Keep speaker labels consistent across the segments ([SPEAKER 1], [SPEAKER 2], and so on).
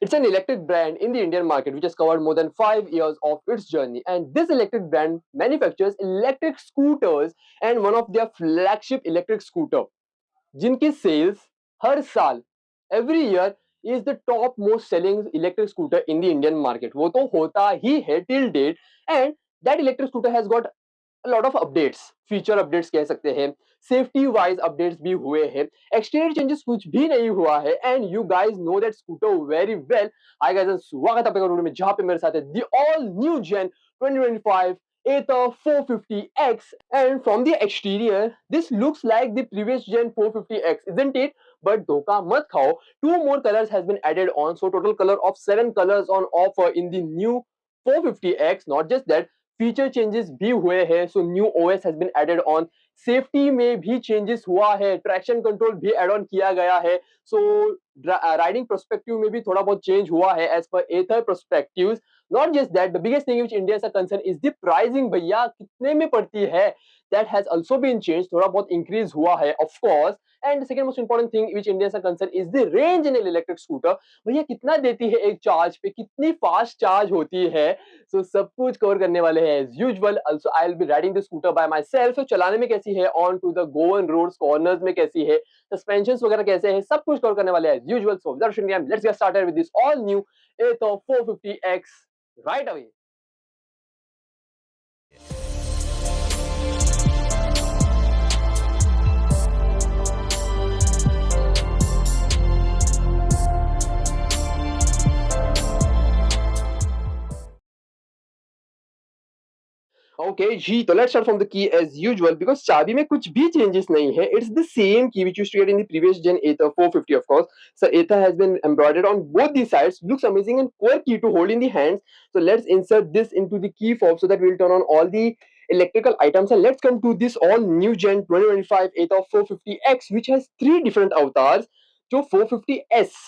[SPEAKER 1] It's an electric brand in the Indian market which has covered more than 5 years of its journey. And this electric brand manufactures electric scooters and one of their flagship electric scooter, जिनकी sales हर साल every year is the top most selling electric scooter in the Indian market. वो तो होता ही है till date, and that electric scooter has got lot of updates, feature updates कह सकते हैं, safety wise updates भी हुए हैं, एक्सटीरियर चेंजेस कुछ भी नहीं हुआ है, and you guys know that scooter very well. Hi guys, स्वागत है आपका वीडियो में जहां पे मेरे साथ है the all new gen 2025 Ather 450X, and from the exterior this looks like the previous gen 450X, isn't it? But धोखा मत खाओ, two more colors has been added on, so total color of 7 colors on offer in the new 450X. Not just that, feature changes भी हुए हैं, so new OS has been added on, safety में भी changes हुआ है, traction control भी add on किया गया है, सो राइडिंग पर्सपेक्टिव में भी थोड़ा बहुत चेंज हुआ है एज पर Ather perspectives. Not just that, the biggest thing which India is concern is the pricing. भैया कितने में पड़ती है, that has also been change, थोड़ा बहुत इंक्रीज हुआ है of course. And second most important thing which India is concern is the range in electric scooter. भैया कितना देती है एक चार्ज पे, कितनी फास्ट चार्ज होती है, सो सब कुछ कवर करने वाले हैं as usual. Also I will be riding the scooter by myself, तो चलाने में कैसी है, on to the Goan roads, corners में कैसी है, सस्पेंशंस वगैरह कैसे है, सब कुछ कवर करने वाले हैं as usual. So without wasting time, let's get started with this all new Ather 450X right away. Okay जी, तो let's start from the key as usual, because चाबी में कुछ भी चेंजेस नहीं है, it's the same key which used to get in the previous gen Ather 450 of course. So Ather has been embroidered on both the sides, looks amazing, and core key to hold in the hands. So let's insert this into the key fob so that we'll turn on all the electrical items, and let's come to this all new gen 2025 Ather 450X, which has three different avatars. जो 450S,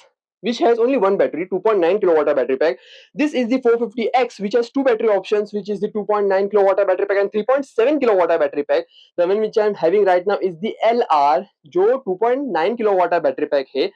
[SPEAKER 1] which has only one battery, 2.9 kilowatt hour battery pack. This is the 450X, which has two battery options, which is the 2.9 kilowatt hour battery pack and 3.7 kilowatt hour battery pack. The one which I am having right now is the LR, जो 2.9 kilowatt hour battery pack है,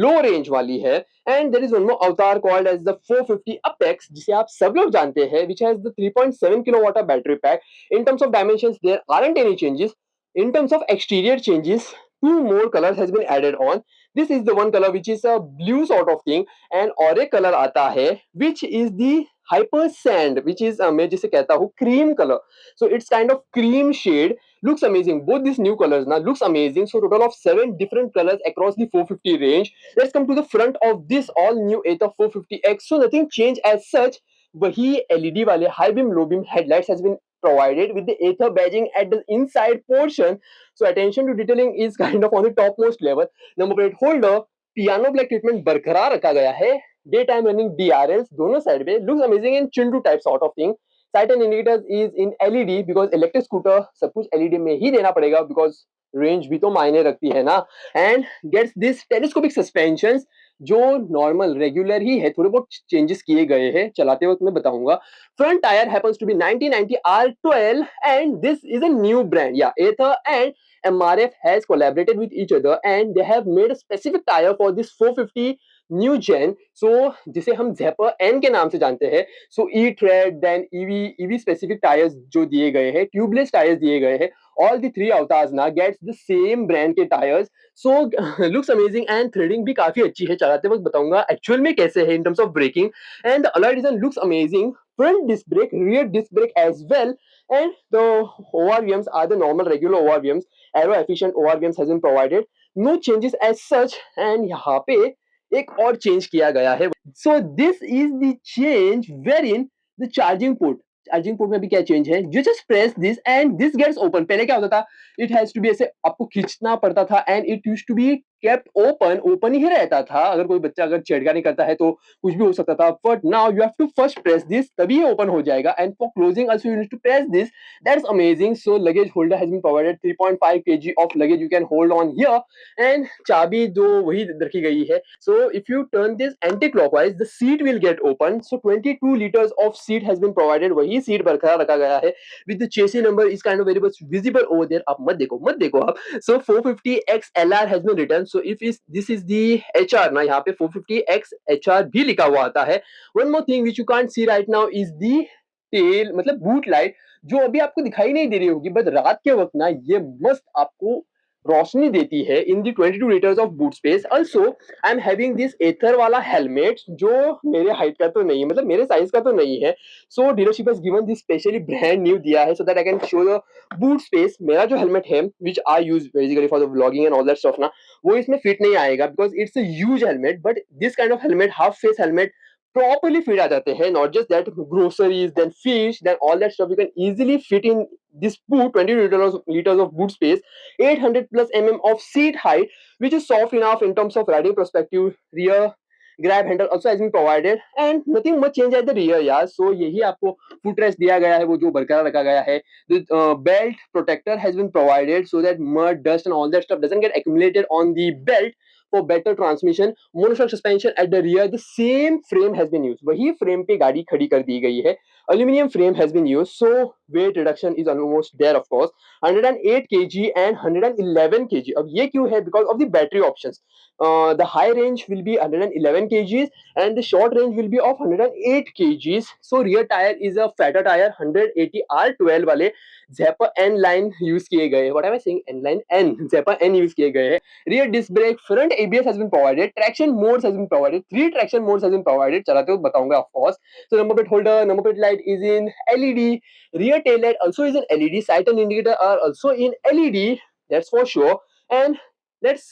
[SPEAKER 1] low range वाली है. And there is one more avatar called as the 450 Apex, जिसे आप सब लोग जानते हैं, which has the 3.7 kilowatt hour battery pack. In terms of dimensions, there aren't any changes. In terms of exterior changes, two more colors has been added on. This is the one color which is a blue sort of thing, and और एक color आता है which is the hyper sand, which is मैं जिसे कहता हूँ cream color. So it's kind of cream shade, looks amazing. Both these new colors now looks amazing. So total of 7 different colors across the 450 range. Let's come to the front of this all new Ather 450X. So nothing changed as such. वही LED वाले high beam low beam headlights has been provided with the Ather badging at the inside portion. So attention to detailing is kind of on the topmost level. Number plate holder piano black treatment बरकरार रखा गया है, day time running DRLs दोनों side में, looks amazing in Chintu type sort of thing. Side and indicators is in LED, because electric scooter सब कुछ LED में ही देना पड़ेगा, बिकॉज रेंज भी तो मायने रखती है ना। And gets this telescopic suspension, जो नॉर्मल रेगुलर ही है, थोड़े बहुत चेंजेस किए गए हैं, चलाते वक्त मैं बताऊंगा। Front tyre happens to be 1990 R12, and this is a new brand, या Ather and MRF has collaborated with each other and they have made a specific tire for this 450 new gen. So जिसे हम Zapper N के नाम से जानते हैं. So E-Tread, then EV specific tires जो दिए गए हैं, tubeless tires दिए गए हैं. All the three avatars now gets the same brand के tires. So looks amazing and threading भी काफी अच्छी है. चलाते वक्त बताऊंगा actual में कैसे है in terms of braking, and the alloy design looks amazing. Front disc brake, rear disc brake as well, and the ORVMs are the normal regular ORVMs. Aero efficient ORVMs has been provided. No changes as such, and यहाँ पे एक और change किया गया है. So this is the change wherein the charging port में अभी क्या चेंज है, you just press this and this gets open. पहले क्या होता था, it has to be ऐसे आपको खींचना पड़ता था and it used to be kept open ही रहता था. अगर कोई बच्चा अगर छेड़खानी करता है तो कुछ भी हो सकता था, but now you have to first press this, तभी ये open हो जाएगा, and for closing also you need to press this. That's amazing. So luggage holder has been provided, 3.5 kg of luggage you can hold on here, and चाबी दो वही रखी गई है. So if you turn this anti-clockwise, the seat will get open. So 22 liters of seat has been provided, वही seat बरकरार रखा गया है. With the chassis number is kind of very much visible over there. आप मत देखो आप. So 450X LR has been written. So if is this is the HR ना, यहाँ पे 450X HR भी लिखा हुआ आता है. One more thing which you can't see right now is the tail, मतलब बूट लाइट, जो अभी आपको दिखाई नहीं दे रही होगी, बट रात के वक्त ना ये मस्त आपको रोशनी देती है in the 22 litres of boot space. Also I am having this Ather वाला हेलमेट, जो मेरे हाइट का तो नहीं है, मतलब मेरे साइज का तो नहीं है. So dealership has given this specially brand new दिया है, so that I can show the boot space. मेरा जो हेलमेट है which I use basically for the vlogging and all that stuff ना, वो इसमें फिट नहीं आएगा because it's a huge helmet. But this kind of helmet, half face helmet, properly fit आ जाते हैं. Not just that, groceries, then fish, then all that stuff you can easily fit in this boot. 20 liters of boot space, 800 plus of seat height, which is soft enough in terms of riding perspective. Rear grab handle also has been provided and nothing much change at the rear यार. So यही आपको footrest दिया गया है, वो जो बरकरार रखा गया है. The belt protector has been provided so that mud, dust and all that stuff doesn't get accumulated on the belt. For better transmission, monoshock suspension at the rear, the same frame has been used. वही frame पे गाड़ी खड़ी कर दी गई है. Aluminum frame has been used, so weight reduction is almost there of course. 108 kg and 111 kg. अब ये क्यों है? Because of the battery options. The high range will be 111 kgs and the short range will be of 108 kgs. So rear tire is a fatter tire, 180 R12 वाले Zappa N line use किए गए. What am I saying? N line N, Zappa N use किए गए हैं. Rear disc brake, front ABS has been provided, traction modes has been provided, 3 traction modes has been provided. चलाते हुए बताऊंगा of course. So number plate holder, number plate light is in LED. Rear tail light also is in LED. Sight and indicator are also in LED. That's for sure. And let's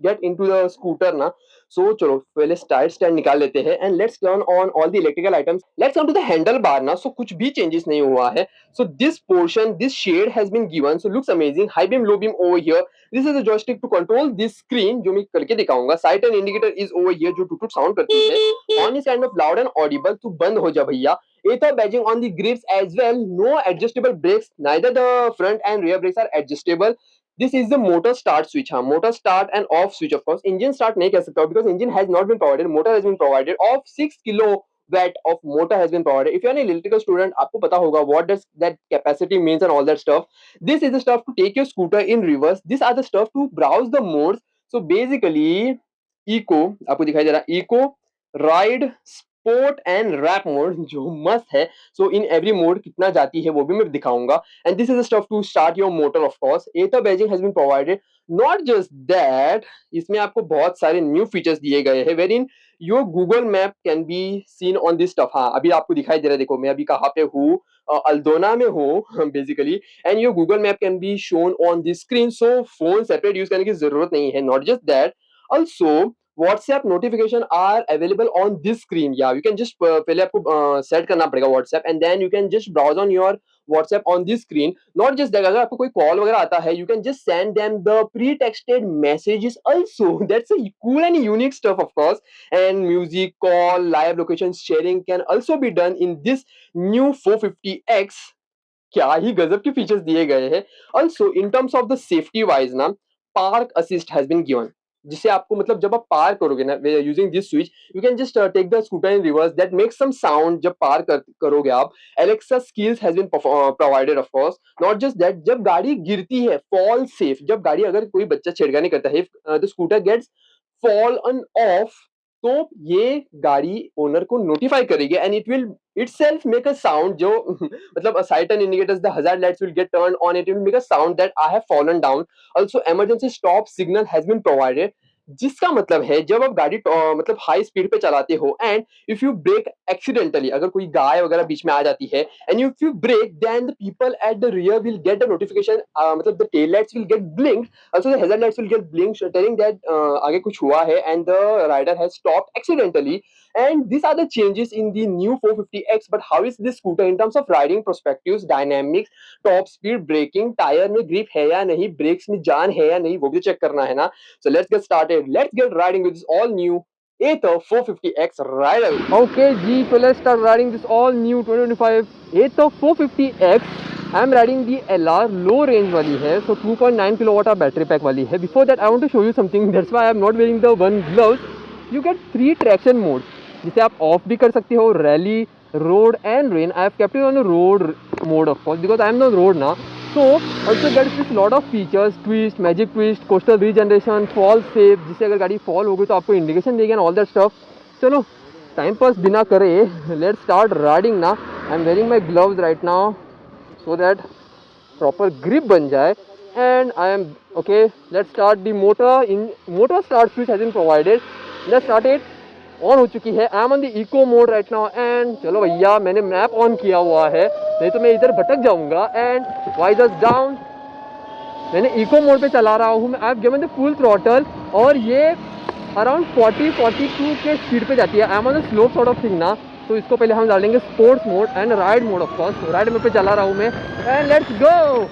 [SPEAKER 1] get into the scooter ना. So चलो पहले tyre stand निकाल लेते हैं and let's turn on all the electrical items. Let's come to the handle bar ना. So कुछ भी changes नहीं हुआ है. So this portion, this shade has been given. So looks amazing. High beam, low beam over here. This is a joystick to control this screen जो मैं करके दिखाऊंगा. Sight and indicator is over here जो टुट sound करती है. Horn is kind of loud and audible. तो बंद हो जा भैया. Ather badging on the grips as well. No adjustable brakes. Neither the front and rear brakes are adjustable. This is the motor start switch. हाँ, motor start and off switch of course. Engine start नहीं कह सकता because engine has not been provided. Motor has been provided of 6 kilowatt of motor has been provided. If you are an electrical student, आपको पता होगा what does that capacity means and all that stuff. This is the stuff to take your scooter in reverse. These are the stuff to browse the modes. So basically, eco आपको दिखाई दे रहा है, eco, ride, sport and warp mode जो मस्त है. सो in every mode कितना जाती है वो भी मैं दिखाऊंगा. And this is the stuff to start your motor of course. Ather badging has been provided. Not just that, इसमें आपको बहुत सारे न्यू फीचर्स दिए गए हैं where in your Google map can be seen on this stuff. हाँ, अभी आपको दिखाई दे रहा है, देखो मैं अभी कहाँ पे हूँ, अल्दोना में हूँ basically. And your Google map can be shown on this screen. So phone separate use करने की जरूरत नहीं है. Not just that, also WhatsApp notification are available on this screen. Yeah, you can just पहले आपको सेट करना पड़ेगा WhatsApp and then you can just browse on your WhatsApp on this screen. Not just that, अगर आपको कोई call वगैरह आता है, you can just send them the pre-texted messages also. That's a cool and unique stuff of course. And music, call, live location sharing can also be done in this new 450X. क्या ही गजब के features दिए गए हैं. Also in terms of the safety wise ना, park assist has been given, जिससे आपको मतलब जब आप पार करोगे ना using this switch, you can just take the scooter in reverse that makes some sound जब पार करोगे आप. Alexa skills has been provided of course. Not just that, जब गाड़ी गिरती है, फॉल सेफ, जब गाड़ी अगर कोई बच्चा छेड़खानी करता है, the scooter gets fall on off, तो ये गाड़ी ओनर को नोटिफाई करेगी and it will itself make a sound जो मतलब sight and indicators, the hazard lights will get turned on, it will make a sound that I have fallen down. Also emergency stop signal has been provided, जिसका मतलब है जब आप गाड़ी मतलब high speed पे चलाते हो and if you brake accidentally, अगर कोई गाय वगैरह बीच में आ जाती है and if you brake, then the people at the rear will get the notification, मतलब the tail lights will get blinked, also the hazard lights will get blinked telling that आगे कुछ हुआ है and the rider has stopped accidentally. And these are the changes in the new 450X. But how is this scooter in terms of riding perspectives, dynamics, top speed, braking, tire में grip है या नहीं, brakes में जान है या नहीं, वो भी चेक करना है ना. So let's get started. Let's get riding with this all new Ather 450X rider. Okay ji, so let's start riding this all new 2025 Ather 450X. I'm riding the LR low range वाली है, so 2.9 kilowatt battery pack वाली है. Before that I want to show you something. That's why I'm not wearing the one gloves. You get 3 traction modes, जिसे आप of भी कर सकते हो, rally, road and rain. I have kept it on road mode of course because I am on road ना. So also gets this lot of features, twist, magic twist, coastal regeneration, fall safe, जिससे अगर गाड़ी fall हो गई तो आपको indication देगी and all that stuff. चलो टाइम पास बिना करे let's start riding ना. I'm wearing my gloves right now so that proper grip बन जाए. And I am okay. Let's start the motor. In motor start switch has been provided. Let's start it. On हो चुकी है. I am on the eco mode right now. And चलो भैया मैंने map on किया हुआ है, नहीं तो मैं इधर भटक जाऊंगा. And visors down. मैंने इको मोड पे चला रहा हूँ. I have given the full throttle और ये अराउंड 40-42 के स्पीड पे जाती है. I am on the slow sort of thing ना. तो इसको पहले हम डालेंगे sports mode and ride mode. Of course ride mode पे चला रहा हूँ मैं. And let's go.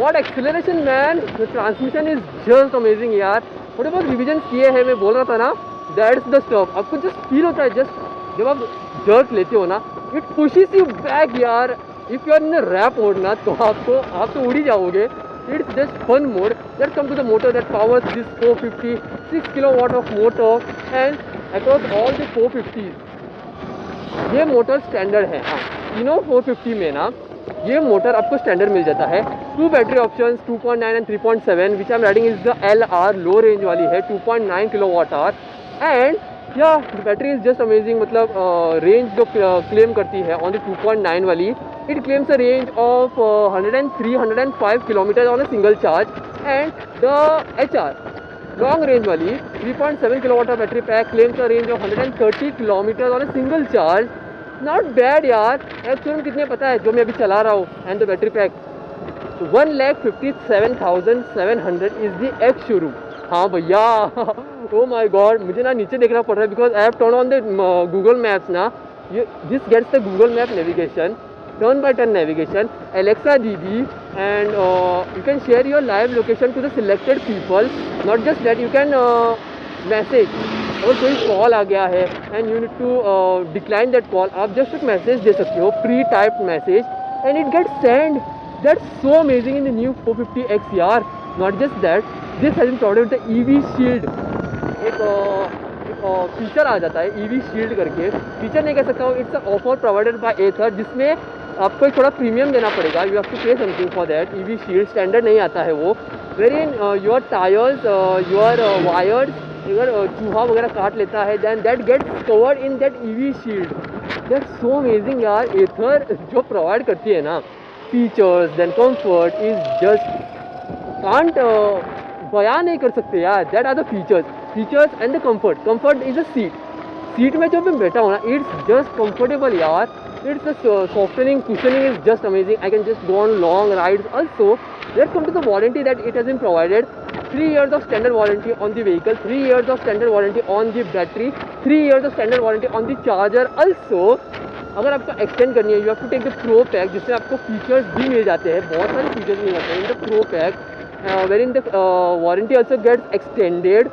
[SPEAKER 1] What acceleration man, the transmission is just amazing यार. थोड़े बहुत रिविजन किए हैं, मैं बोल रहा था ना, that's the stuff. आपको जस्ट फील होता है जस्ट जब आप जर्क लेते हो ना, it pushes you back यार. If you are in a rap mode ना तो आप तो उड़ ही जाओगे. It's just fun mode. Let's come to the motor that powers this 456 kilowatt of motor and across all the 450s. ये motor standard है. हाँ, तीनों 450 में ना ये मोटर आपको स्टैंडर्ड मिल जाता है. 2 battery options 2.9 and 3.7 which I am riding is the LR low range वाली है 2.9 किलोवाट आवर. एंड या बैटरी इज जस्ट अमेजिंग. मतलब रेंज जो क्लेम करती है ऑन द 2.9 वाली, it claims a range of 103-105 kilometre on a single charge. And the HR long range वाली 3.7 kilowatt battery pack claims a range of 130 kilometre on a single charge. Not bad यार. Actually कितने पता है जो मैं अभी चला रहा हूँ and the battery pack 1,57,700 is the ex showroom. हाँ भैया. ओ माय गॉड, मुझे ना नीचे देखना पड़ रहा है because I have turn on the Google Maps ना. This gets the Google map navigation, turn by turn navigation, Alexa DD, and you can share your live location to the selected people. Not just that, you can message. अगर कोई call आ गया है and you need to decline that call, आप just एक message दे सकते हो, pre typed message, and it get send. That's so amazing in the new 450X यार. Not just that, this has been provided the EV shield. एक feature आ जाता है EV शील्ड करके. फीचर नहीं कह सकता हूँ, it's offer provided by Ather, जिसमें आपको एक थोड़ा प्रीमियम देना पड़ेगा. You have to pay something for that. EV shield standard नहीं आता है वो. Where in your tyres, your wires अगर चूहा वगैरह काट लेता है then that gets covered in that EV shield. That's so amazing यार. एथर जो प्रोवाइड करती है ना features then comfort is just can't बयान नहीं कर सकते यार. That are the features and the comfort is a seat में जो मैं बैठा हूँ ना, इट्स जस्ट कंफर्टेबल यार. It's the softening, cushioning is just amazing. I can just go on long rides. Also, let's come to the warranty that it has been provided. 3 years of standard warranty on the vehicle, 3 years of standard warranty on the battery, 3 years of standard warranty on the charger. Also, अगर आपको extend करनी है, you have to take the pro pack, जिससे आपको features भी मिल जाते हैं. बहुत सारे फीचर्स मिल जाते हैं in the pro pack, where in the warranty also gets extended.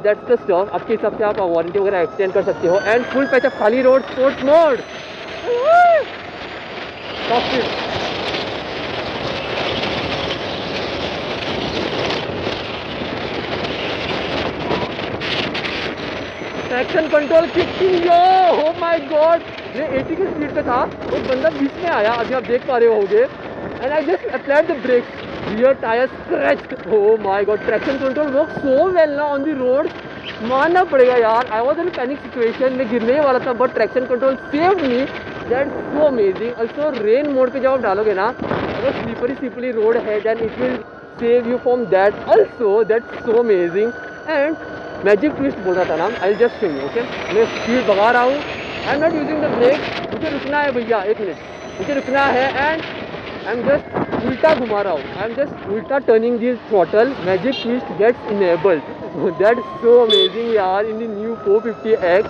[SPEAKER 1] That's the stuff. आपके हिसाब से आप वारंटी वगैरह एक्सटेंड कर सकते हो. एंड फुल पैचअप खाली road sports mode. Traction control kicking yo. O my God, ये 80 की स्पीड पे था, एक बंदा बीच में आया, अभी आप देख पा रहे होगे. And I just applied the brakes, rear tyre scratched. Oh my God, traction control work so well ना ऑन द रोड. मानना पड़ेगा यार. I was in panic situation, मैं गिरने ही वाला था, but traction control saved me. That's so amazing. Also rain mode पे जब आप डालोगे ना, अगर स्लीपरी रोड है then it will save you from that. Also that's so amazing. And magic twist बोल रहा था ना, I just show you. Okay, मैं स्पीड भगा रहा हूँ, I am not using the brake. मुझे रुकना है भैया, 1 मिनट मुझे रुकना है. एंड आई एम जस्ट उल्टा घुमा रहा हूँ, आई एम जस्ट उल्टा turning this throttle. Magic twist gets enabled. That's so amazing यार in the new 450X.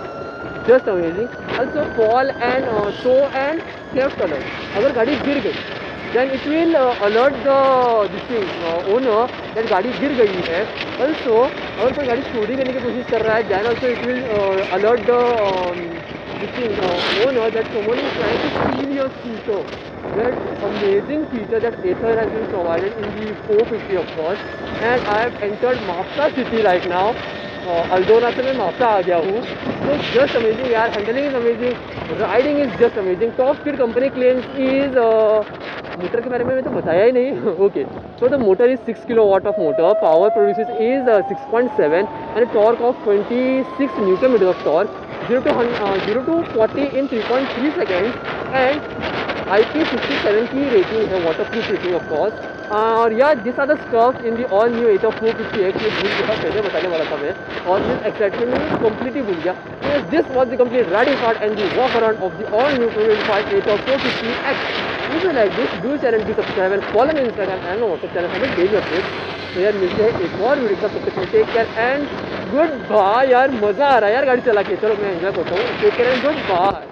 [SPEAKER 1] Just amazing. Also fall and tow and theft alert. अगर गाड़ी गिर गई then it will alert the owner that गाड़ी गिर गई है. ऑल्सो अगर कोई गाड़ी चोरी करने की कोशिश कर रहा है then also it will alert the owner that someone is trying to steal your scooter. That amazing feature that Ather has been provided in the 450 of course. And I have entered Mapsa city right now.
[SPEAKER 2] Aldona से मैं मापसा आ गया हूँ। तो just amazing यार, handling is amazing, riding is just amazing. Top speed company claims is motor के बारे में मैं तो बताया ही नहीं। Okay, so the motor is 6 kilowatt of motor, power produces is 6.7 and a torque of 26 newton meter of torque, 0 to 40 in 3.3 seconds, and IP67 की rating है, waterproof rating of course. और यार this are the stuff in the all new Ather 450X, ये भूल गया पहले बताने वाला था मैं, और इस एक्साइटमेंट में कम्प्लीटली भूल गया। तो this was the complete riding part and the walk around of the all new 2025 Etah 450X। If you like this, do channel to subscribe and follow me on Instagram and my WhatsApp channel for the daily updates। तो यार मिलते हैं एक और video का, तब तक take care and goodbye. यार मज़ा आ रहा है यार गाड़ी चला के, चलो मैं एंजॉय करता हूँ। Take care and good bye.